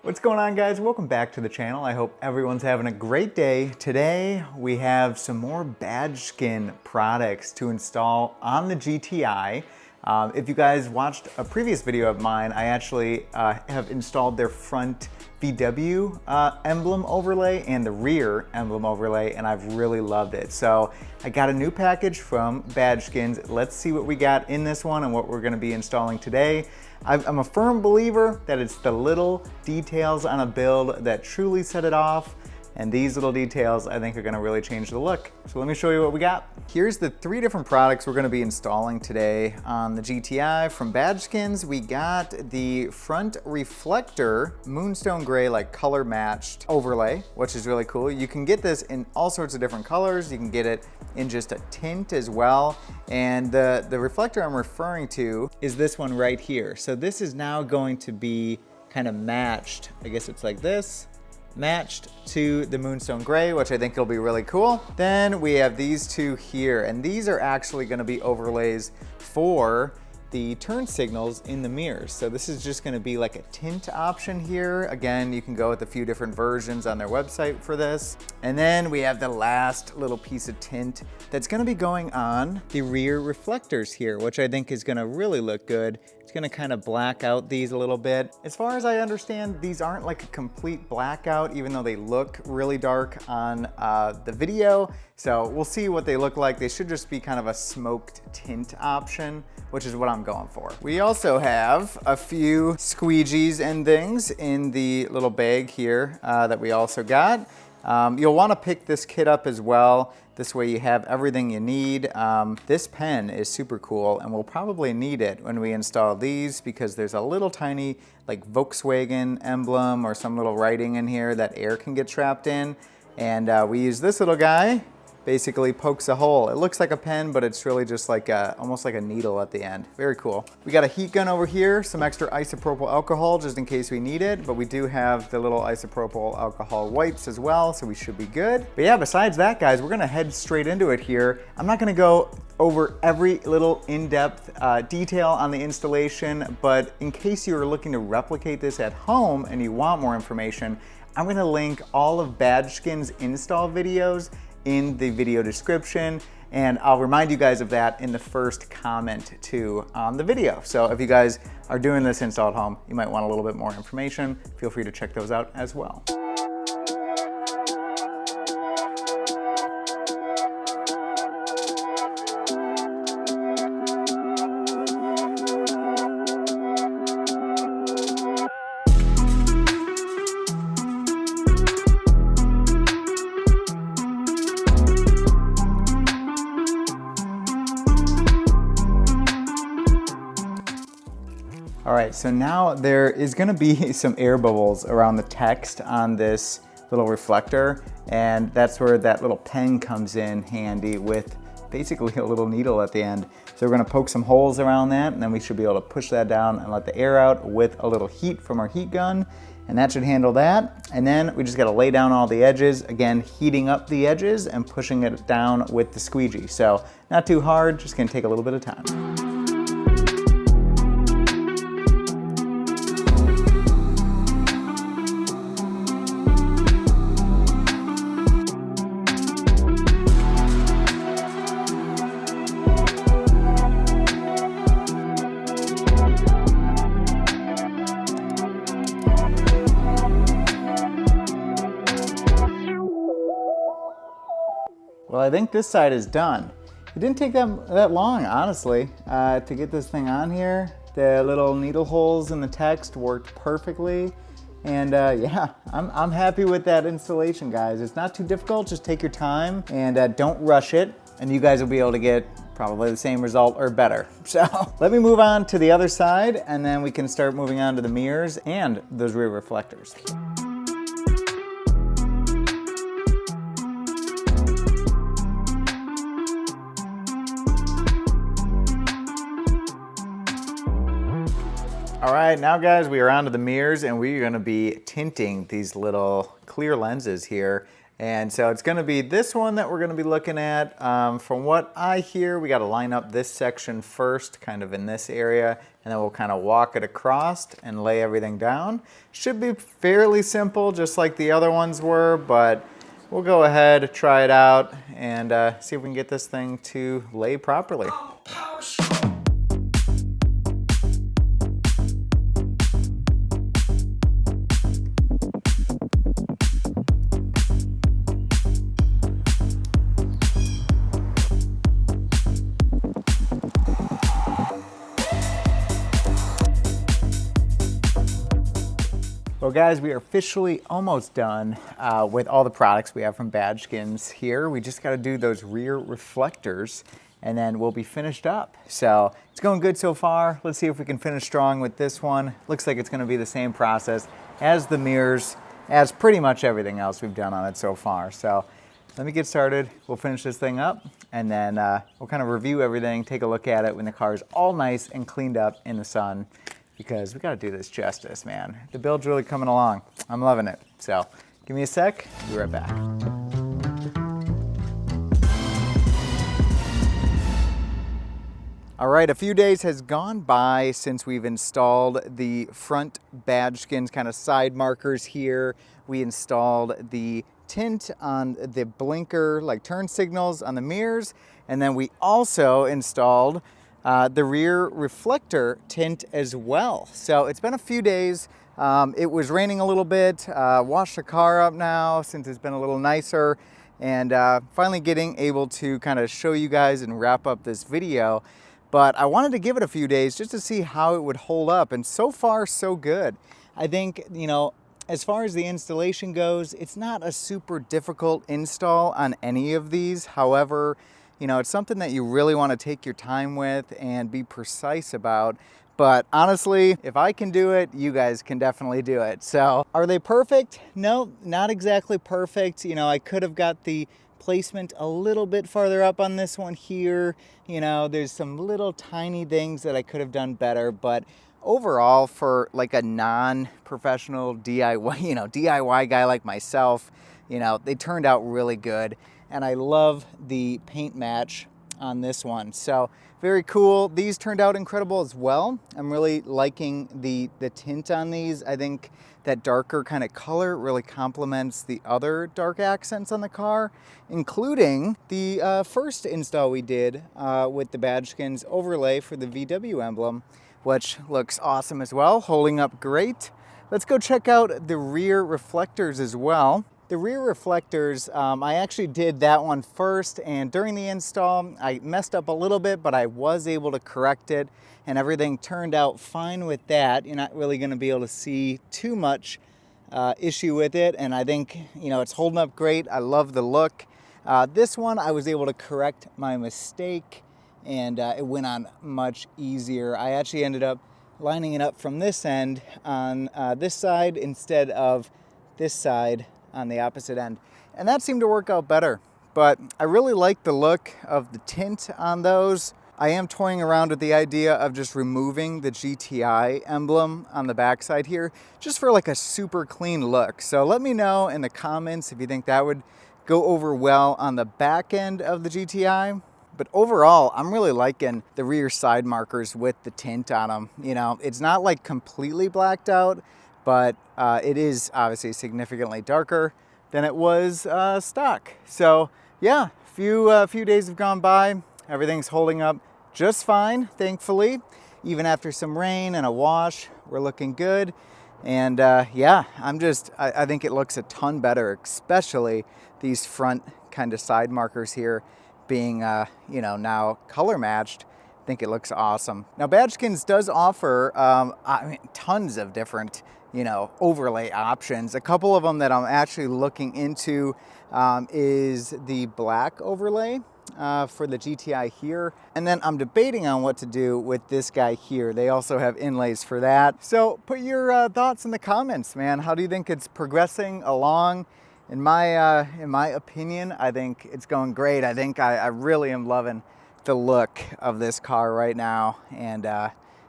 What's going on, guys? Welcome back to the channel. I hope everyone's having a great day. Today we have some more BadgeSkins products to install on the GTI. If you guys watched a previous video of mine, I actually have installed their front VW emblem overlay and the rear emblem overlay, and I've really loved it. So I got a new package from BadgeSkins. Let's see what we got in this one and what we're gonna be installing today. I'm a firm believer that it's the little details on a build that truly set it off. And these little details I think are gonna really change the look. So let me show you what we got. Here's the 3 different products we're gonna be installing today on the GTI from BadgeSkins. We got the front reflector moonstone gray, like color matched overlay, which is really cool. You can get this in all sorts of different colors. You can get it in just a tint as well. And the reflector I'm referring to is this one right here. So this is now going to be kind of matched. I guess it's like this. Matched to the moonstone gray, which I think will be really cool. Then we have these 2 here, and these are actually gonna be overlays for the turn signals in the mirrors. So this is just gonna be like a tint option here. Again, you can go with a few different versions on their website for this. And then we have the last little piece of tint that's gonna be going on the rear reflectors here, which I think is gonna really look good. It's gonna kind of black out these a little bit. As far as I understand, these aren't like a complete blackout, even though they look really dark on the video. So we'll see what they look like. They should just be kind of a smoked tint option, which is what I'm going for. We also have a few squeegees and things in the little bag here that we also got. You'll wanna pick this kit up as well. This way you have everything you need. This pen is super cool, and we'll probably need it when we install these because there's a little tiny like Volkswagen emblem or some little writing in here that air can get trapped in. And we use this little guy. Basically pokes a hole. It looks like a pen, but it's really just like almost like a needle at the end. Very cool. We got a heat gun over here, some extra isopropyl alcohol just in case we need it, but we do have the little isopropyl alcohol wipes as well, so we should be good. But yeah, besides that, guys, we're gonna head straight into it here. I'm not gonna go over every little in-depth detail on the installation, but in case you are looking to replicate this at home and you want more information, I'm gonna link all of BadgeSkins install videos in the video description, and I'll remind you guys of that in the first comment too on the video. So if you guys are doing this install at home, you might want a little bit more information. Feel free to check those out as well. All right, so now there is gonna be some air bubbles around the text on this little reflector, and that's where that little pen comes in handy with basically a little needle at the end. So we're gonna poke some holes around that, and then we should be able to push that down and let the air out with a little heat from our heat gun, and that should handle that. And then we just gotta lay down all the edges, again, heating up the edges and pushing it down with the squeegee. So not too hard, just gonna take a little bit of time. Well, I think this side is done. It didn't take that long, honestly, to get this thing on here. The little needle holes in the text worked perfectly. And yeah, I'm happy with that installation, guys. It's not too difficult, just take your time and don't rush it. And you guys will be able to get probably the same result or better. So let me move on to the other side, and then we can start moving on to the mirrors and those rear reflectors. All right, now guys, we are onto the mirrors, and we're gonna be tinting these little clear lenses here. And so it's going to be this one that we're going to be looking at. From what I hear, we got to line up this section first, kind of in this area, and then we'll kind of walk it across and lay everything down. Should be fairly simple, just like the other ones were, but we'll go ahead, try it out, and see if we can get this thing to lay properly. Well guys, we are officially almost done with all the products we have from BadgeSkins here. We just got to do those rear reflectors and then we'll be finished up. So it's going good so far. Let's see if we can finish strong with this one. Looks like it's going to be the same process as the mirrors, as pretty much everything else we've done on it so far. So let me get started. We'll finish this thing up and then we'll kind of review everything, take a look at it when the car is all nice and cleaned up in the sun, because we got to do this justice, man. The build's really coming along. I'm loving it. So give me a sec, be right back. All right, a few days has gone by since we've installed the front BadgeSkins kind of side markers here. We installed the tint on the blinker, like turn signals on the mirrors, and then we also installed the rear reflector tint as well. So it's been a few days. It was raining a little bit, washed the car up now since it's been a little nicer, and finally getting able to kind of show you guys and wrap up this video. But I wanted to give it a few days just to see how it would hold up, and so far so good. I think, you know, as far as the installation goes, it's not a super difficult install on any of these. However, you know, it's something that you really want to take your time with and be precise about. But honestly, if I can do it, you guys can definitely do it. So are they perfect? No, not exactly perfect. You know, I could have got the placement a little bit farther up on this one here. You know, there's some little tiny things that I could have done better, but overall, for like a non-professional DIY, you know, DIY guy like myself, you know, they turned out really good. And I love the paint match on this one. So very cool. These turned out incredible as well. I'm really liking the tint on these. I think that darker kind of color really complements the other dark accents on the car, including the first install we did with the BadgeSkins overlay for the VW emblem, which looks awesome as well, holding up great. Let's go check out the rear reflectors as well. The rear reflectors, I actually did that one first, and during the install, I messed up a little bit, but I was able to correct it, and everything turned out fine with that. You're not really gonna be able to see too much issue with it, and I think, you know, it's holding up great. I love the look. This one, I was able to correct my mistake, and it went on much easier. I actually ended up lining it up from this end on this side instead of this side on the opposite end, and that seemed to work out better. But I really like the look of the tint on those. I am toying around with the idea of just removing the GTI emblem on the backside here, just for like a super clean look. So let me know in the comments if you think that would go over well on the back end of the GTI. But overall, I'm really liking the rear side markers with the tint on them. You know, it's not like completely blacked out, but it is obviously significantly darker than it was stock. So yeah, few days have gone by. Everything's holding up just fine, thankfully. Even after some rain and a wash, we're looking good. And yeah, I think it looks a ton better, especially these front kind of side markers here being, you know, now color matched. I think it looks awesome. Now BadgeSkins does offer I mean, tons of different, you know, overlay options. A couple of them that I'm actually looking into is the black overlay for the GTI here. And then I'm debating on what to do with this guy here. They also have inlays for that. So put your thoughts in the comments, man. How do you think it's progressing along? In my opinion, I think it's going great. I think I really am loving the look of this car right now. And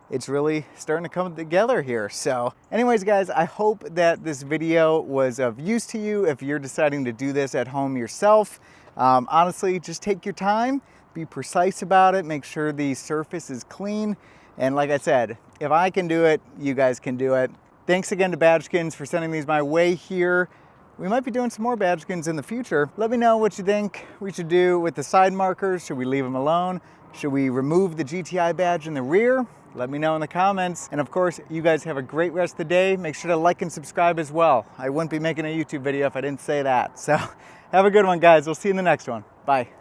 it's really starting to come together here. So anyways, guys, I hope that this video was of use to you if you're deciding to do this at home yourself. Honestly, just take your time, be precise about it, make sure the surface is clean. And like I said, if I can do it, you guys can do it. Thanks again to BadgeSkins for sending these my way here. We might be doing some more BadgeSkins in the future. Let me know what you think we should do with the side markers. Should we leave them alone? Should we remove the GTI badge in the rear? Let me know in the comments. And of course, you guys have a great rest of the day. Make sure to like and subscribe as well. I wouldn't be making a YouTube video if I didn't say that. So have a good one, guys. We'll see you in the next one. Bye.